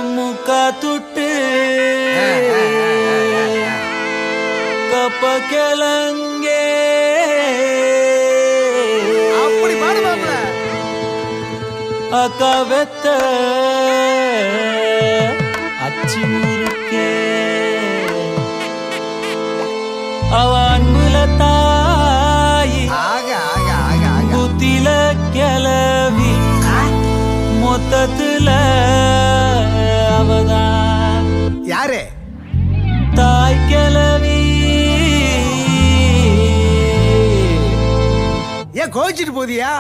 ಮುಖ ತುಟ್ಟು ಕಪ್ಪ ಕೆಳಂಗೆ அக்கவெத்த அச்சி முறுக்கே அவ அன்புல தாயி புத்தில கிளவி மொத்தத்துல அவதான் யாரு தாய் கிளவி ஏன் கோச்சிட்டு போதியா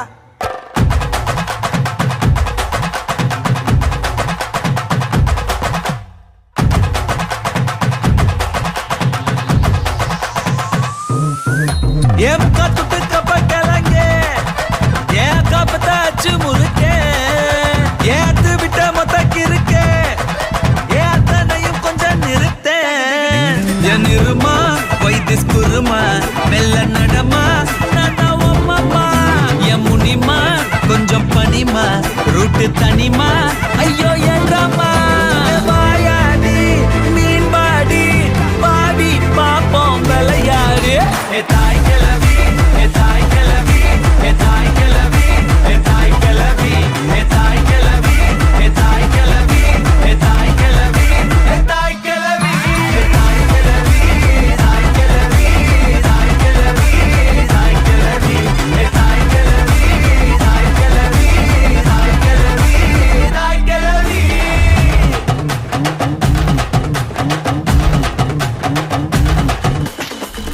ஏன் முக்கா துட்டு கப்ப கிளங்க ஏன் காப்பத்த அச்சு முறுக்கே ஏத்து விட்ட மொத்தக்கு இருக்கே ஏன் அத்தனையும் கொஞ்சம் நிறுத்தேன் என் இருமா வைத்திஸ் குருமா மெல்ல நடமா நாமா என் முனிமா கொஞ்சம் பனிமா ரூட்டு தனிமா ஐயோ என்றமா வாயாடி மீன் பாடி பாடி பாப்போம் விளையாடு தாய் கிளவி தாய் கிளவி தாய் கிளவி தாய் கிளவி தாய் கிளவி தாய் கிளவி தாய் கிளவி தாய் கிளவி தாய் கிளவி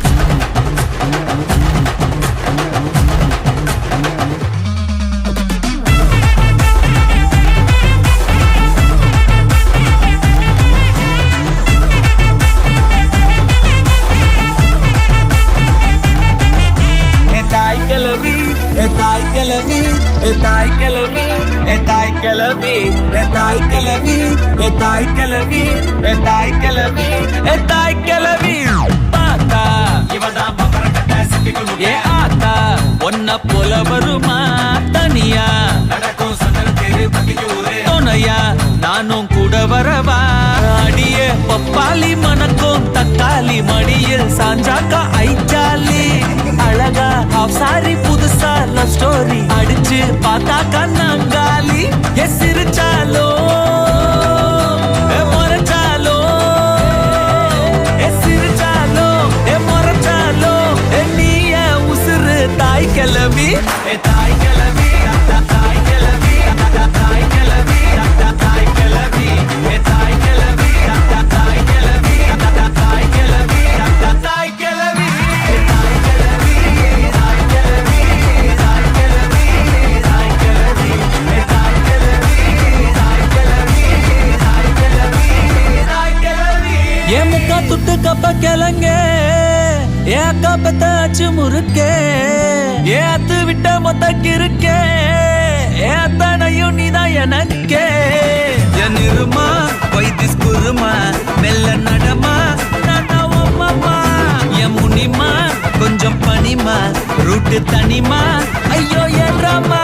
தாய் கிளவி தாய் கிளவி தாய் கிளவி தாய் கிளவி தாய் கிளவி தாய் கிளவி தாய் கிளவி போல வருமா தனியா நடக்கும் துணையா நானும் கூட வரவா அடியே பப்பாளி மணக்கும் தக்காளி மடியில் சாஞ்சாக்கா ஐச்சாலி அழகா ஹாஃப் சாரி புதுசா லவ் ஸ்டோரி அடிச்சு பார்த்தாக்கா நாங்காலி எஸ் சிரிச்சாலோ முறைச்சாலோ சிரிச்சாலோ முறைச்சாலோ நீய உசுறு தாய் கிளவி தாய் கிளவி தாய் கிளவி தாய் கிளவி தாய் கிளவி தாய் கிளவி தாய் கிளவி தாய் கிளவி தாய் கிளவி ஏன் முக்கா துட்டு கப்ப கிளங்க ஏன் காப்பத்த அச்சு முறுக்கே ஏன் அத்து விட்ட மொத்தக்கு இருக்கே ஏன் தனையும் நீதான் எனக்கே என் இருமா வைத்திஸ் குருமா மெல்ல நடமா நாமா என் முனிமா கொஞ்சம் பனிமா ரூட்டு தனிமா ஐயோ என்றமா